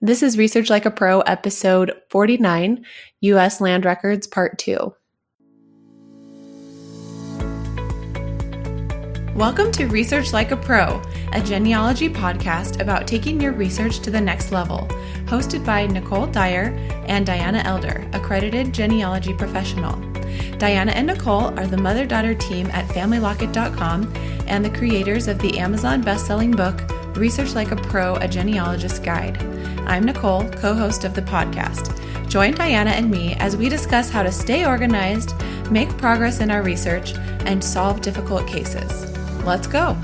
This is Research Like a Pro, episode 49, U.S. Land Records, Part 2. Welcome to Research Like a Pro, a genealogy podcast about taking your research to the next level, hosted by Nicole Dyer and Diana Elder, accredited genealogy professional. Diana and Nicole are the mother-daughter team at FamilyLocket.com and the creators of the Amazon best-selling book, Research Like a Pro, a Genealogist Guide. I'm Nicole, co-host of the podcast. Join Diana and me as we discuss how to stay organized, make progress in our research, and solve difficult cases. Let's go.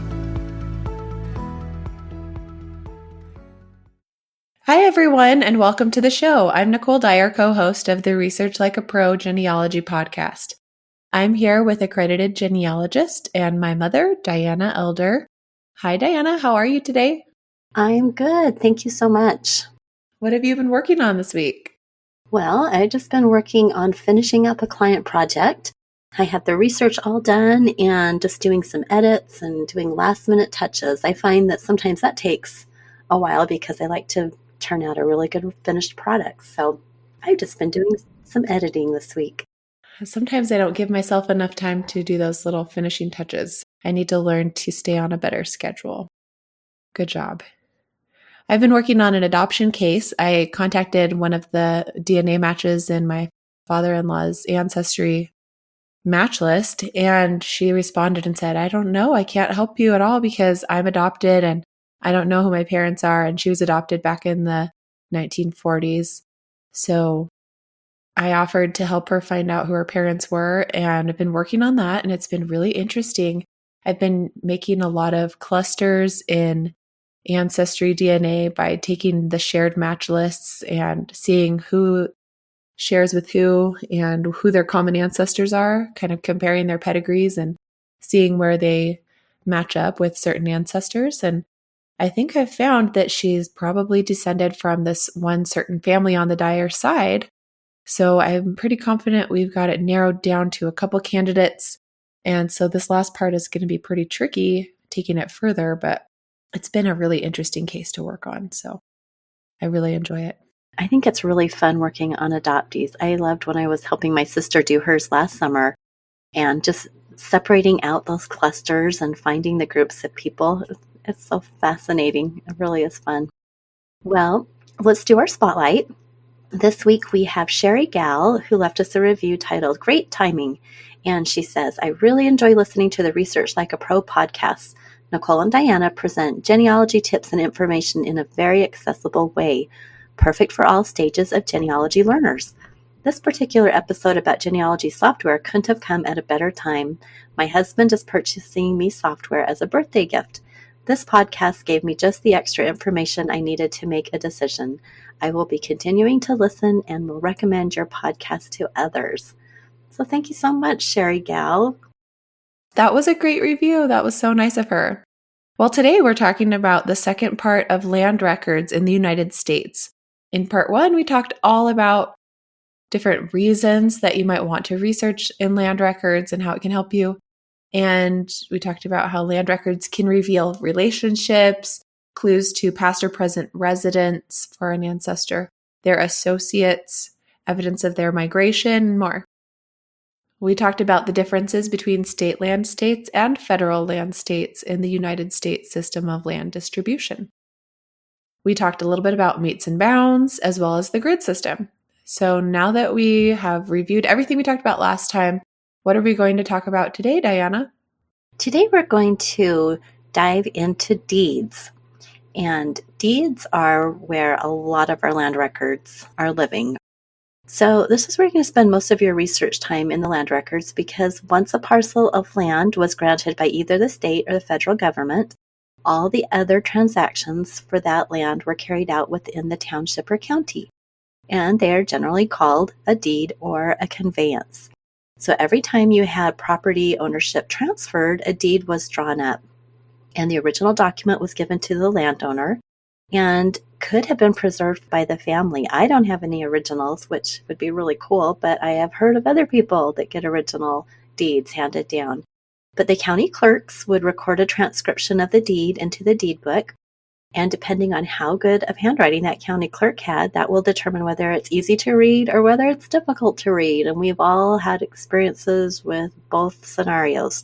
Hi, everyone, and welcome to the show. I'm Nicole Dyer, co-host of the Research Like a Pro genealogy podcast. I'm here with accredited genealogist and my mother, Diana Elder. Hi, Diana. How are you today? I'm good. Thank you so much. What have you been working on this week? Well, I've just been working on finishing up a client project. I have the research all done and just doing some edits and doing last minute touches. I find that sometimes that takes a while because I like to turn out a really good finished product. So I've just been doing some editing this week. Sometimes I don't give myself enough time to do those little finishing touches. I need to learn to stay on a better schedule. Good job. I've been working on an adoption case. I contacted one of the DNA matches in my father-in-law's ancestry match list, and she responded and said, I don't know, I can't help you at all because I'm adopted and I don't know who my parents are. And she was adopted back in the 1940s. So I offered to help her find out who her parents were, and I've been working on that, and it's been really interesting. I've been making a lot of clusters in ancestry DNA by taking the shared match lists and seeing who shares with who and who their common ancestors are, kind of comparing their pedigrees and seeing where they match up with certain ancestors. And I think I've found that she's probably descended from this one certain family on the Dyer side. So I'm pretty confident we've got it narrowed down to a couple candidates. And so this last part is going to be pretty tricky, taking it further, but it's been a really interesting case to work on. So I really enjoy it. I think it's really fun working on adoptees. I loved when I was helping my sister do hers last summer and just separating out those clusters and finding the groups of people. It's so fascinating. It really is fun. Well, let's do our spotlight. This week we have Sherry Gal, who left us a review titled Great Timing. And she says, I really enjoy listening to the Research Like a Pro podcast. Nicole and Diana present genealogy tips and information in a very accessible way, perfect for all stages of genealogy learners. This particular episode about genealogy software couldn't have come at a better time. My husband is purchasing me software as a birthday gift. This podcast gave me just the extra information I needed to make a decision. I will be continuing to listen and will recommend your podcast to others. So thank you so much, Sherry Gal. That was a great review. That was so nice of her. Well, today we're talking about the second part of land records in the United States. In part one, we talked all about different reasons that you might want to research in land records and how it can help you. And we talked about how land records can reveal relationships, clues to past or present residents for an ancestor, their associates, evidence of their migration, and more. We talked about the differences between state land states and federal land states in the United States system of land distribution. We talked a little bit about metes and bounds, as well as the grid system. So now that we have reviewed everything we talked about last time, what are we going to talk about today, Diana? Today we're going to dive into deeds. And deeds are where a lot of our land records are living. So this is where you're going to spend most of your research time in the land records, because once a parcel of land was granted by either the state or the federal government, all the other transactions for that land were carried out within the township or county. And they are generally called a deed or a conveyance. So every time you had property ownership transferred, a deed was drawn up. And the original document was given to the landowner and could have been preserved by the family. I don't have any originals, which would be really cool, but I have heard of other people that get original deeds handed down. But the county clerks would record a transcription of the deed into the deed book, And depending on how good of handwriting that county clerk had, that will determine whether it's easy to read or whether it's difficult to read. And we've all had experiences with both scenarios.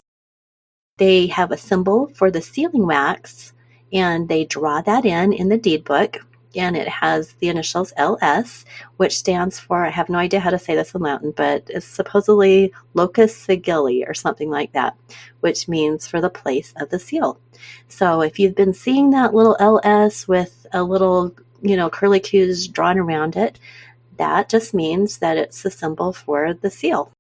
They have a symbol for the sealing wax, and they draw that in the deed book, and it has the initials LS, which stands for, I have no idea how to say this in Latin, but it's supposedly locus sigilli or something like that, which means for the place of the seal. So if you've been seeing that little LS with a little, curlicues drawn around it, that just means that it's the symbol for the seal.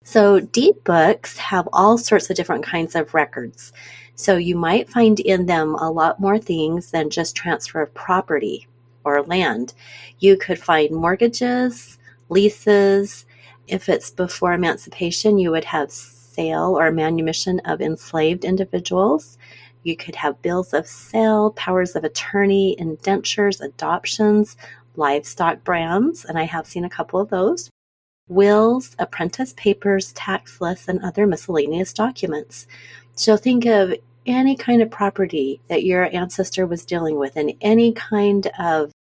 So deed books have all sorts of different kinds of records. So you might find in them a lot more things than just transfer of property or land. You could find mortgages, leases. If it's before emancipation, you would have sale or manumission of enslaved individuals. You could have bills of sale, powers of attorney, indentures, adoptions, livestock brands, and I have seen a couple of those. Wills, apprentice papers, tax lists, and other miscellaneous documents. So think of any kind of property that your ancestor was dealing with and any kind of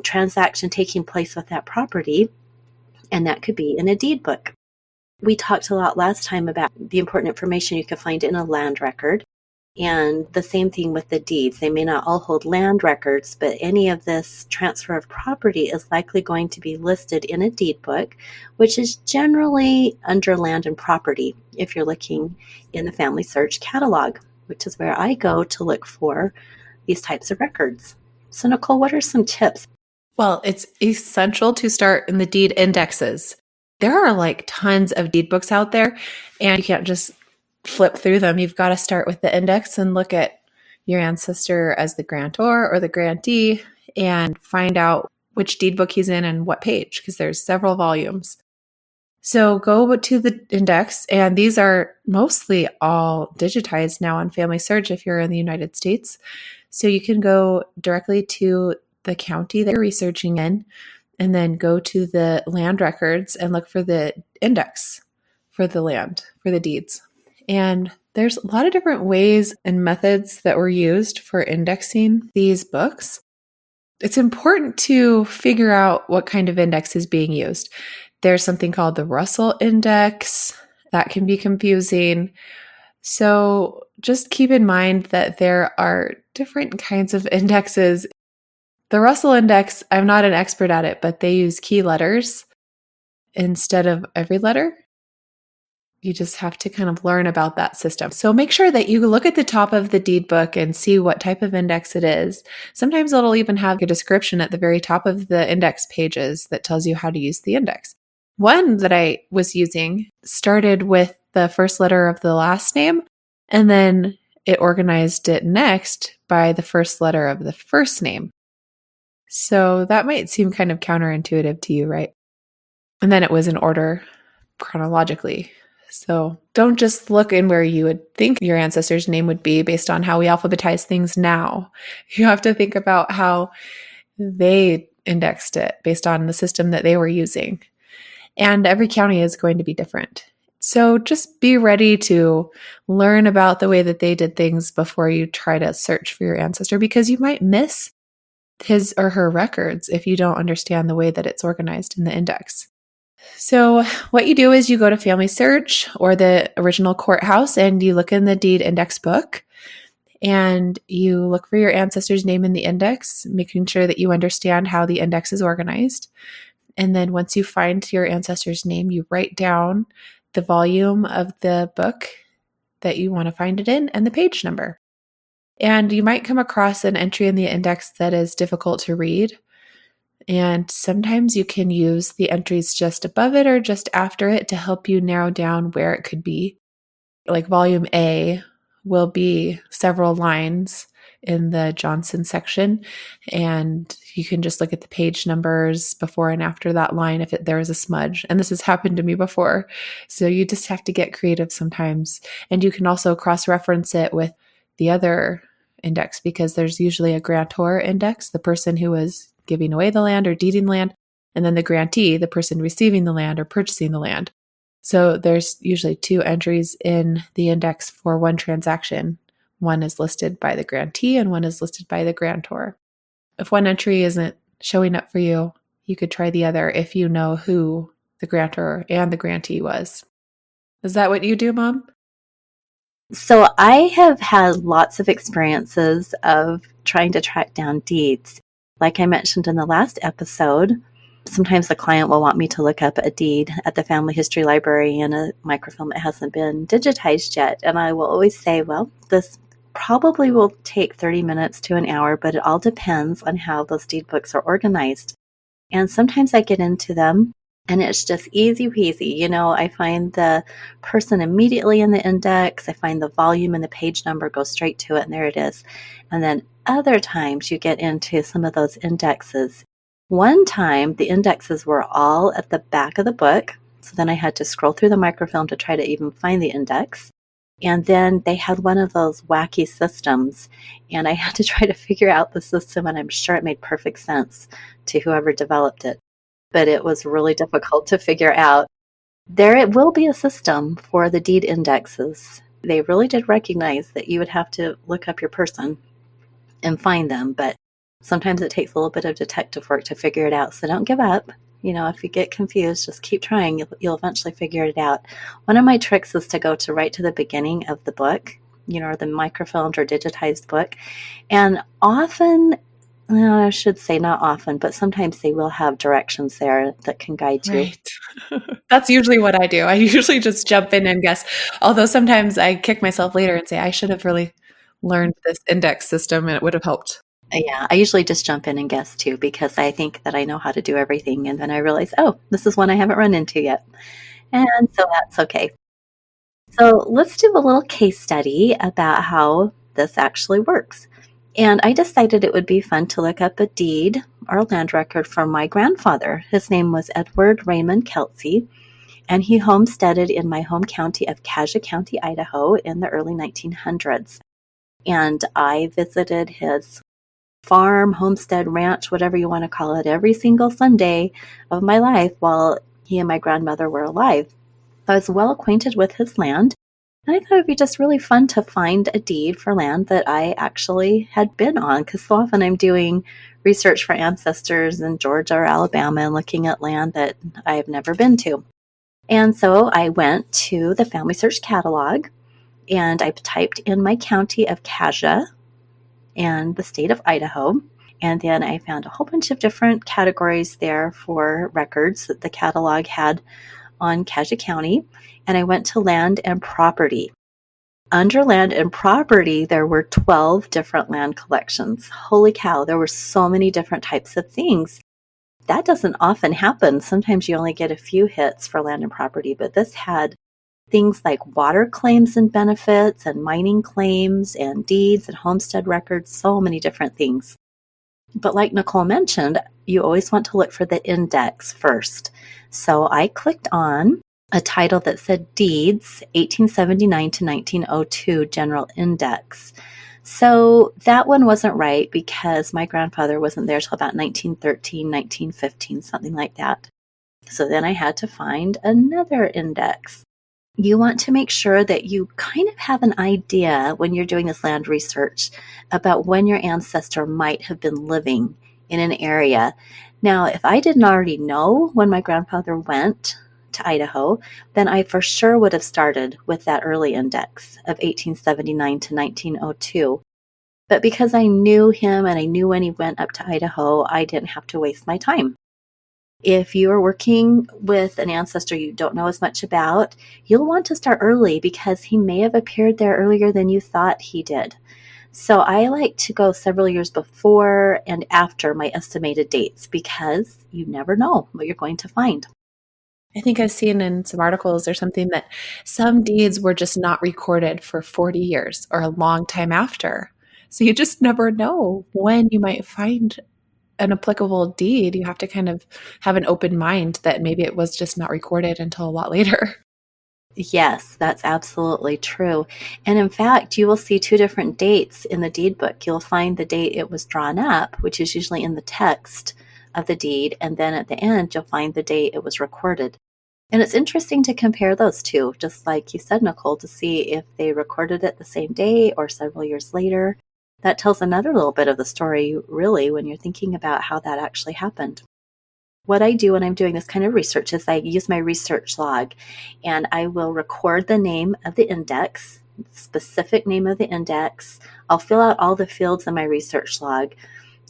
transaction taking place with that property, and that could be in a deed book. We talked a lot last time about the important information you can find in a land record. And the same thing with the deeds. They may not all hold land records, but any of this transfer of property is likely going to be listed in a deed book, which is generally under land and property if you're looking in the Family Search catalog, which is where I go to look for these types of records. So Nicole, what are some tips? Well, it's essential to start in the deed indexes. There are tons of deed books out there, and you can't just flip through them. You've got to start with the index and look at your ancestor as the grantor or the grantee and find out which deed book he's in and what page, because there's several volumes. So go to the index, and these are mostly all digitized now on Family Search if you're in the United States. So you can go directly to the county that you're researching in, and then go to the land records and look for the index for the land, for the deeds. And there's a lot of different ways and methods that were used for indexing these books. It's important to figure out what kind of index is being used. There's something called the Russell Index. That can be confusing. So just keep in mind that there are different kinds of indexes. The Russell Index, I'm not an expert at it, but they use key letters instead of every letter. You just have to kind of learn about that system. So make sure that you look at the top of the deed book and see what type of index it is. Sometimes it'll even have a description at the very top of the index pages that tells you how to use the index. One that I was using started with the first letter of the last name, and then it organized it next by the first letter of the first name. So that might seem kind of counterintuitive to you, right? And then it was in order chronologically. So don't just look in where you would think your ancestor's name would be based on how we alphabetize things now. You have to think about how they indexed it based on the system that they were using. And every county is going to be different. So just be ready to learn about the way that they did things before you try to search for your ancestor, because you might miss his or her records if you don't understand the way that it's organized in the index. So what you do is you go to Family Search or the original courthouse and you look in the deed index book and you look for your ancestor's name in the index, making sure that you understand how the index is organized. And then once you find your ancestor's name, you write down the volume of the book that you want to find it in and the page number. And you might come across an entry in the index that is difficult to read. And sometimes you can use the entries just above it or just after it to help you narrow down where it could be. Like volume A will be several lines in the Johnson section, and you can just look at the page numbers before and after that line if there is a smudge. And this has happened to me before. So you just have to get creative sometimes. And you can also cross-reference it with the other index, because there's usually a grantor index, the person who is giving away the land or deeding land, and then the grantee, the person receiving the land or purchasing the land. So there's usually two entries in the index for one transaction, One is listed by the grantee and one is listed by the grantor. If one entry isn't showing up for you, you could try the other if you know who the grantor and the grantee was. Is that what you do, Mom? So I have had lots of experiences of trying to track down deeds. Like I mentioned in the last episode, sometimes the client will want me to look up a deed at the family history library in a microfilm that hasn't been digitized yet. And I will always say, well, this probably will take 30 minutes to an hour, but it all depends on how those deed books are organized. And sometimes I get into them and it's just easy peasy. I find the person immediately in the index. I find the volume and the page number, go straight to it, and there it is. And then other times you get into some of those indexes. One time the indexes were all at the back of the book. So then I had to scroll through the microfilm to try to even find the index. And then they had one of those wacky systems, and I had to try to figure out the system, and I'm sure it made perfect sense to whoever developed it. But it was really difficult to figure out. There will be a system for the deed indexes. They really did recognize that you would have to look up your person and find them, but sometimes it takes a little bit of detective work to figure it out. So don't give up. If you get confused, just keep trying. You'll eventually figure it out. One of my tricks is to go right to the beginning of the book, or the microfilmed or digitized book. And often, I should say not often, but sometimes they will have directions there that can guide you. Right. That's usually what I do. I usually just jump in and guess. Although sometimes I kick myself later and say, I should have really learned this index system and it would have helped. Yeah, I usually just jump in and guess too, because I think that I know how to do everything. And then I realize, oh, this is one I haven't run into yet. And so that's okay. So let's do a little case study about how this actually works. And I decided it would be fun to look up a deed or a land record from my grandfather. His name was Edward Raymond Kelsey, and he homesteaded in my home county of Cassia County, Idaho in the early 1900s. And I visited his farm, homestead, ranch, whatever you want to call it, every single Sunday of my life while he and my grandmother were alive. I was well acquainted with his land, and I thought it would be just really fun to find a deed for land that I actually had been on, because so often I'm doing research for ancestors in Georgia or Alabama and looking at land that I have never been to. And so I went to the Family Search Catalog, and I typed in my county of Cassia and the state of Idaho. And then I found a whole bunch of different categories there for records that the catalog had on Cassia County. And I went to land and property. Under land and property, there were 12 different land collections. Holy cow, there were so many different types of things. That doesn't often happen. Sometimes you only get a few hits for land and property, but this had things like water claims and benefits and mining claims and deeds and homestead records, so many different things. But like Nicole mentioned, you always want to look for the index first. So I clicked on a title that said Deeds 1879 to 1902 General Index. So that one wasn't right because my grandfather wasn't there till about 1913, 1915, something like that. So then I had to find another index. You want to make sure that you kind of have an idea when you're doing this land research about when your ancestor might have been living in an area. Now, if I didn't already know when my grandfather went to Idaho, then I for sure would have started with that early index of 1879 to 1902. But because I knew him and I knew when he went up to Idaho, I didn't have to waste my time. If you are working with an ancestor you don't know as much about, you'll want to start early because he may have appeared there earlier than you thought he did. So I like to go several years before and after my estimated dates because you never know what you're going to find. I think I've seen in some articles or something that some deeds were just not recorded for 40 years or a long time after. So you just never know when you might find an applicable deed. You have to kind of have an open mind that maybe it was just not recorded until a lot later. Yes, that's absolutely true. And in fact, you will see two different dates in the deed book. You'll find the date it was drawn up, which is usually in the text of the deed, and then at the end, you'll find the date it was recorded. And it's interesting to compare those two, just like you said, Nicole, to see if they recorded it the same day or several years later. That tells another little bit of the story, really, when you're thinking about how that actually happened. What I do when I'm doing this kind of research is I use my research log, and I will record the name of the index, specific name of the index. I'll fill out all the fields in my research log.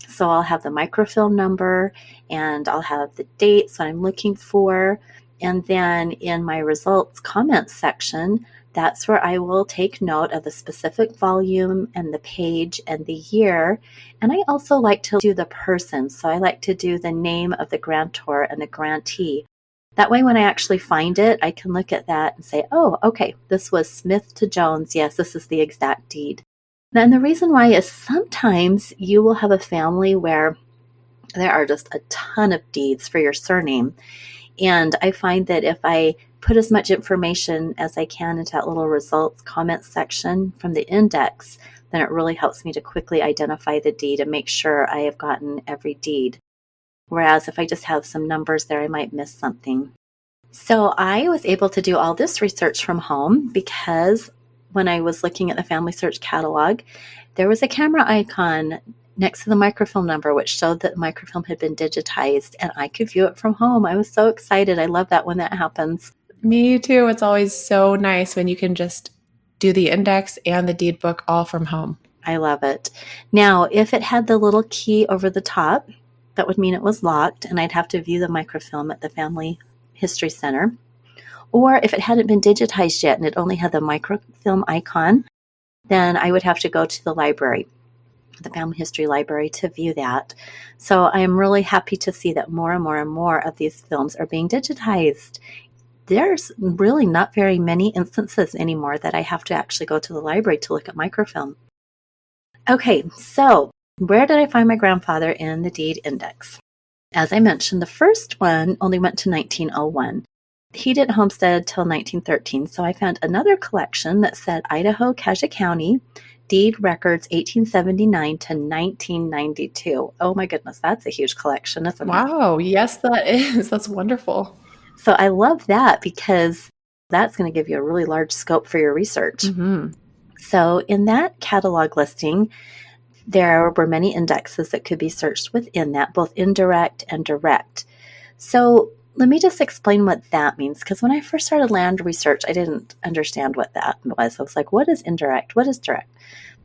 So I'll have the microfilm number, and I'll have the dates I'm looking for. And then in my results comments section, that's where I will take note of the specific volume and the page and the year. And I also like to do the person. So I like to do the name of the grantor and the grantee. That way, when I actually find it, I can look at that and say, oh, okay, this was Smith to Jones. Yes, this is the exact deed. And the reason why is sometimes you will have a family where there are just a ton of deeds for your surname. And I find that if I put as much information as I can into that little results comment section from the index, then it really helps me to quickly identify the deed and make sure I have gotten every deed. Whereas if I just have some numbers there, I might miss something. So I was able to do all this research from home because when I was looking at the Family Search catalog, there was a camera icon next to the microfilm number, which showed that the microfilm had been digitized, and I could view it from home. I was so excited. I love that when that happens. Me too. It's always so nice when you can just do the index and the deed book all from home. I love it. Now, if it had the little key over the top, that would mean it was locked, and I'd have to view the microfilm at the Family History Center. Or if it hadn't been digitized yet and it only had the microfilm icon, then I would have to go to the library, the Family History Library, to view that. So I'm really happy to see that more and more and more of these films are being digitized. There's really not very many instances anymore that I have to actually go to the library to look at microfilm. Okay, so where did I find my grandfather in the deed index? As I mentioned, the first one only went to 1901. He didn't homestead till 1913, so I found another collection that said Idaho, Cassia County, deed records 1879 to 1992. Oh my goodness, that's a huge collection, isn't it? Wow, yes, that is. That's wonderful. So I love that because that's going to give you a really large scope for your research. Mm-hmm. So in that catalog listing, there were many indexes that could be searched within that, both indirect and direct. So let me just explain what that means, because when I first started land research, I didn't understand what that was. I was like, what is indirect? What is direct?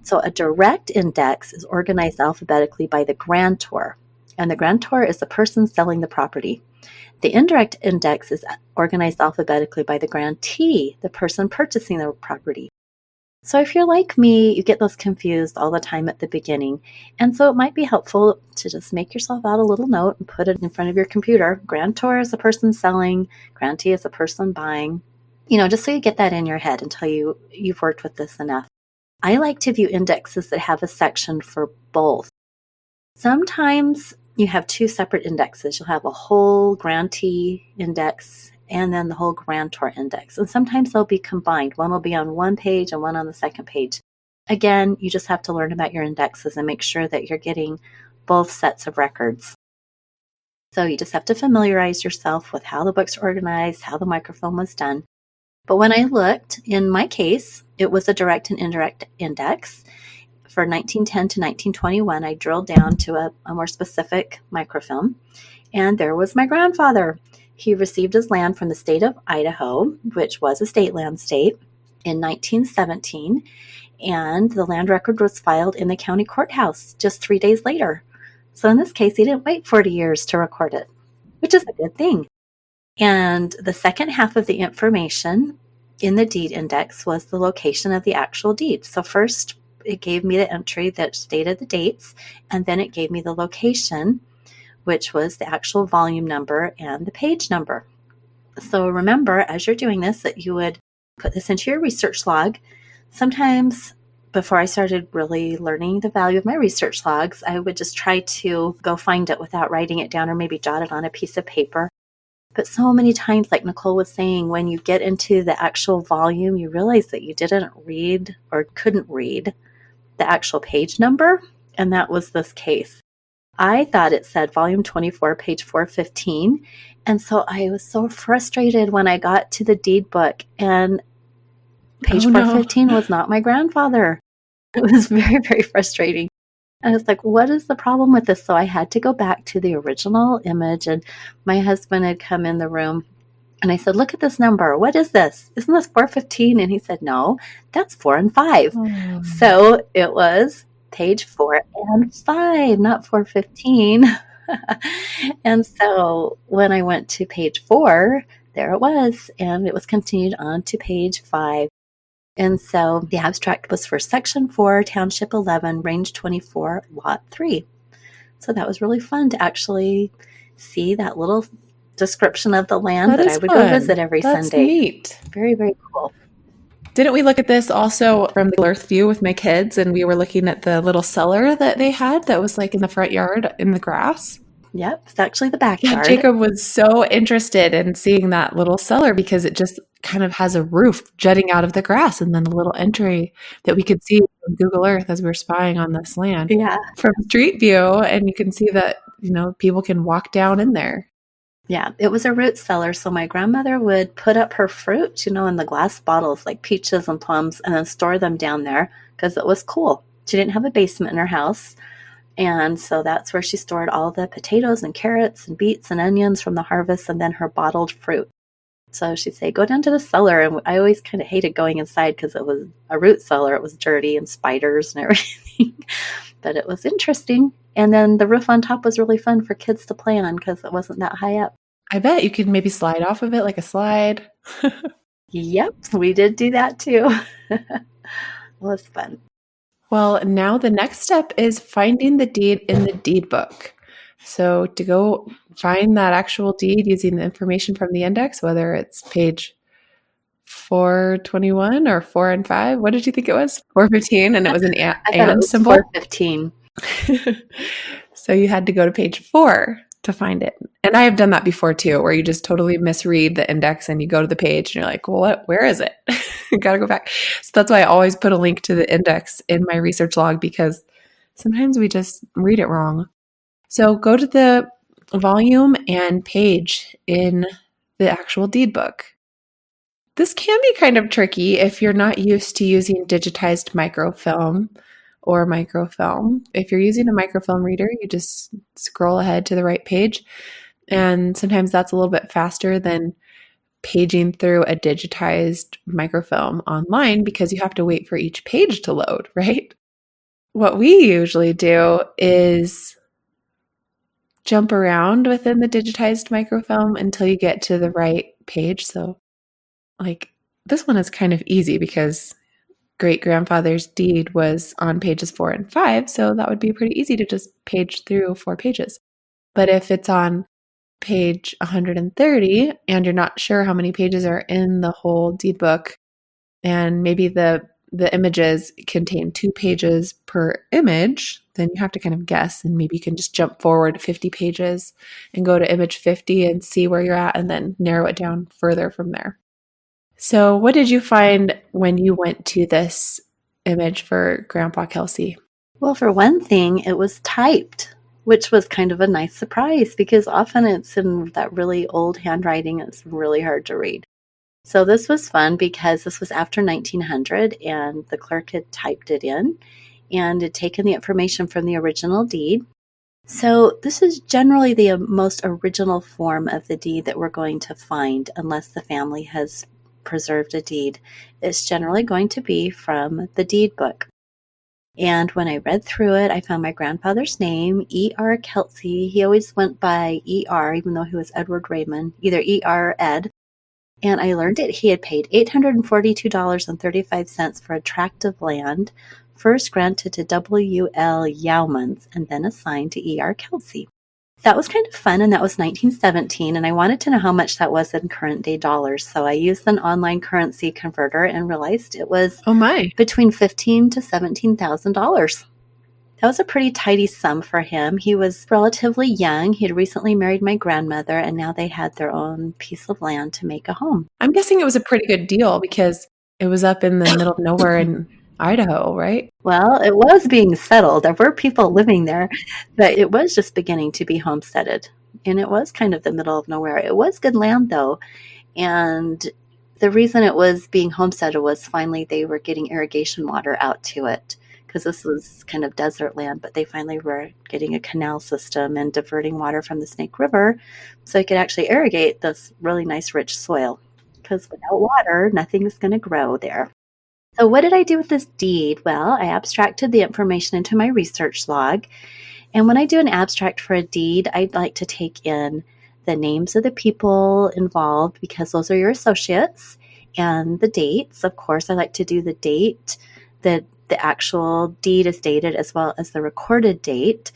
So a direct index is organized alphabetically by the grantor, and the grantor is the person selling the property. The indirect index is organized alphabetically by the grantee, the person purchasing the property. So if you're like me, you get those confused all the time at the beginning. And so it might be helpful to just make yourself out a little note and put it in front of your computer. Grantor is the person selling, grantee is the person buying. Just so you get that in your head until you've worked with this enough. I like to view indexes that have a section for both. Sometimes you have two separate indexes. You'll have a whole grantee index and then the whole grantor index. And sometimes they'll be combined. One will be on one page and one on the second page. Again, you just have to learn about your indexes and make sure that you're getting both sets of records. So you just have to familiarize yourself with how the book's organized, how the microfilm was done. But when I looked, in my case, it was a direct and indirect index. For 1910 to 1921, I drilled down to a more specific microfilm. And there was my grandfather. He received his land from the state of Idaho, which was a state land state, in 1917, and the land record was filed in the county courthouse just 3 days later. So in this case, he didn't wait 40 years to record it, which is a good thing. And the second half of the information in the deed index was the location of the actual deed. So first, it gave me the entry that stated the dates, and then it gave me the location, which was the actual volume number and the page number. So remember, as you're doing this, that you would put this into your research log. Sometimes, before I started really learning the value of my research logs, I would just try to go find it without writing it down or maybe jot it on a piece of paper. But so many times, like Nicole was saying, when you get into the actual volume, you realize that you didn't read or couldn't read the actual page number, and that was this case. I thought it said volume 24, page 415. And so I was so frustrated when I got to the deed book, and page 415 was not my grandfather. It was very, very frustrating. I was like, what is the problem with this? So I had to go back to the original image, and my husband had come in the room, and I said, look at this number. What is this? Isn't this 415? And he said, no, that's 4 and 5. So it was page 4 and 5, not 415. And so when I went to page 4, there it was, and it was continued on to page 5. And so the abstract was for Section 4, Township 11, Range 24, Lot 3. So that was really fun to actually see that little description of the land that I would go visit every Sunday. Neat. Very, very cool. Didn't we look at this also from the earth view with my kids, and we were looking at the little cellar that they had that was like in the front yard in the grass? Yep, it's actually the backyard. Yeah, Jacob was so interested in seeing that little cellar because it just kind of has a roof jutting out of the grass, and then a little entry that we could see from Google Earth as we were spying on this land. Yeah. From Street View, and you can see that, people can walk down in there. Yeah, it was a root cellar. So my grandmother would put up her fruit, in the glass bottles like peaches and plums, and then store them down there because it was cool. She didn't have a basement in her house. And so that's where she stored all the potatoes and carrots and beets and onions from the harvest, and then her bottled fruit. So she'd say, go down to the cellar. And I always kind of hated going inside because it was a root cellar. It was dirty and spiders and everything. But it was interesting. And then the roof on top was really fun for kids to play on because it wasn't that high up. I bet you could maybe slide off of it like a slide. Yep, we did do that too. It was fun. Well, now the next step is finding the deed in the deed book. So to go find that actual deed using the information from the index, whether it's page 421 or 4 and 5. What did you think it was? 415, and it was an and symbol? 415. So you had to go to page 4 to find it. And I have done that before too, where you just totally misread the index and you go to the page and you're like, well, where is it? Got to go back. So that's why I always put a link to the index in my research log, because sometimes we just read it wrong. So go to the volume and page in the actual deed book. This can be kind of tricky if you're not used to using digitized microfilm or microfilm. If you're using a microfilm reader, you just scroll ahead to the right page. And sometimes that's a little bit faster than paging through a digitized microfilm online because you have to wait for each page to load, right? What we usually do is jump around within the digitized microfilm until you get to the right page. So like this one is kind of easy because great-grandfather's deed was on pages 4 and 5, so that would be pretty easy to just page through 4 pages. But if it's on page 130 and you're not sure how many pages are in the whole deed book, and maybe the images contain 2 pages per image, then you have to kind of guess, and maybe you can just jump forward 50 pages and go to image 50 and see where you're at and then narrow it down further from there. So what did you find when you went to this image for Grandpa Kelsey? Well, for one thing, it was typed, which was kind of a nice surprise because often it's in that really old handwriting. It's really hard to read. So this was fun because this was after 1900 and the clerk had typed it in and had taken the information from the original deed. So this is generally the most original form of the deed that we're going to find unless the family has preserved a deed. It's generally going to be from the deed book. And when I read through it, I found my grandfather's name, E.R. Kelsey. He always went by E.R., even though he was Edward Raymond, either E.R. or Ed. And I learned that he had paid $842.35 for a tract of land, first granted to W.L. Youmans, and then assigned to E.R. Kelsey. That was kind of fun, and that was 1917, and I wanted to know how much that was in current day dollars. So I used an online currency converter and realized it was between $15,000 to $17,000. That was a pretty tidy sum for him. He was relatively young. He had recently married my grandmother, and now they had their own piece of land to make a home. I'm guessing it was a pretty good deal because it was up in the middle of nowhere, and Idaho, right? Well, it was being settled. There were people living there, but it was just beginning to be homesteaded. And it was kind of the middle of nowhere. It was good land, though. And the reason it was being homesteaded was finally they were getting irrigation water out to it, because this was kind of desert land, but they finally were getting a canal system and diverting water from the Snake River so it could actually irrigate this really nice, rich soil. Because without water, nothing's going to grow there. So what did I do with this deed? Well, I abstracted the information into my research log. And when I do an abstract for a deed, I'd like to take in the names of the people involved, because those are your associates, and the dates. Of course, I like to do the date that the actual deed is dated, as well as the recorded date.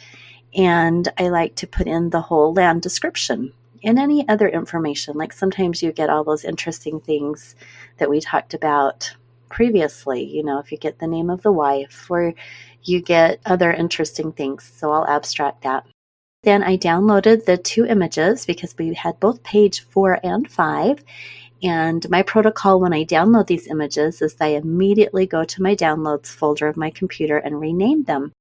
And I like to put in the whole land description and any other information. Like sometimes you get all those interesting things that we talked about previously, if you get the name of the wife, or you get other interesting things. So I'll abstract that. Then I downloaded the 2 images because we had both page 4 and 5. And my protocol when I download these images is I immediately go to my downloads folder of my computer and rename them.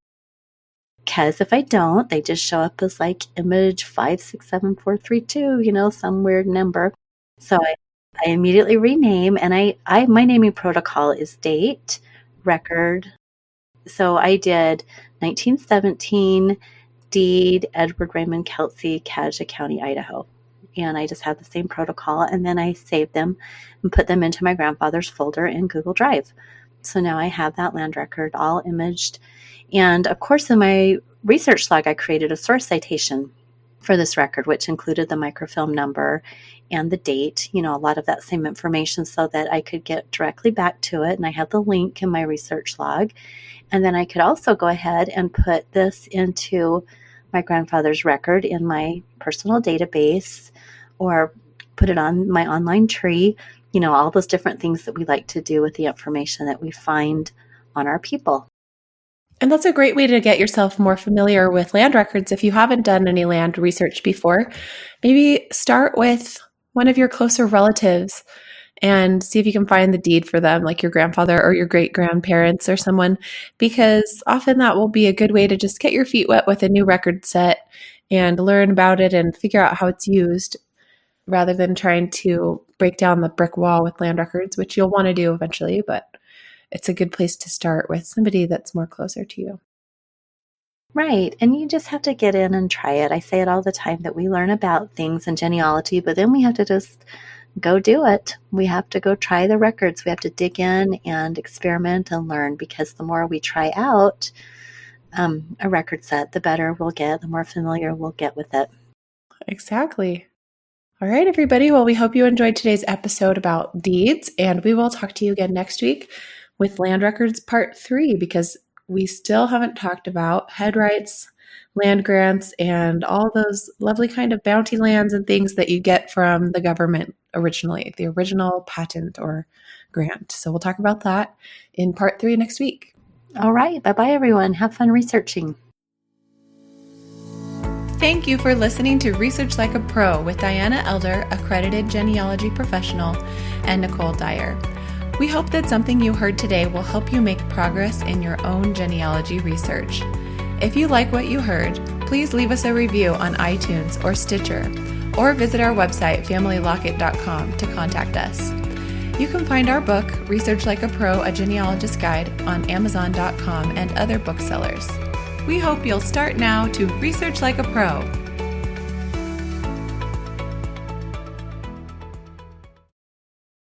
Because if I don't, they just show up as like image 567432, some weird number. So I immediately rename, and my naming protocol is date, record. So I did 1917 deed, Edward Raymond Kelsey, Caddo County, Idaho. And I just have the same protocol, and then I saved them and put them into my grandfather's folder in Google Drive. So now I have that land record all imaged. And of course, in my research log, I created a source citation for this record, which included the microfilm number and the date, a lot of that same information, so that I could get directly back to it. And I have the link in my research log. And then I could also go ahead and put this into my grandfather's record in my personal database, or put it on my online tree, all those different things that we like to do with the information that we find on our people. And that's a great way to get yourself more familiar with land records. If you haven't done any land research before, maybe start with one of your closer relatives and see if you can find the deed for them, like your grandfather or your great-grandparents or someone, because often that will be a good way to just get your feet wet with a new record set and learn about it and figure out how it's used, rather than trying to break down the brick wall with land records, which you'll want to do eventually, but it's a good place to start with somebody that's more closer to you. Right. And you just have to get in and try it. I say it all the time that we learn about things in genealogy, but then we have to just go do it. We have to go try the records. We have to dig in and experiment and learn, because the more we try out a record set, the better we'll get, the more familiar we'll get with it. Exactly. All right, everybody. Well, we hope you enjoyed today's episode about deeds, and we will talk to you again next week with land records part 3, because we still haven't talked about head rights, land grants, and all those lovely kind of bounty lands and things that you get from the government originally, the original patent or grant. So we'll talk about that in part 3 next week. All right. Bye-bye, everyone. Have fun researching. Thank you for listening to Research Like a Pro with Diana Elder, accredited genealogy professional, and Nicole Dyer. We hope that something you heard today will help you make progress in your own genealogy research. If you like what you heard, please leave us a review on iTunes or Stitcher, or visit our website, familylocket.com, to contact us. You can find our book, Research Like a Pro, A Genealogist Guide, on Amazon.com and other booksellers. We hope you'll start now to research like a pro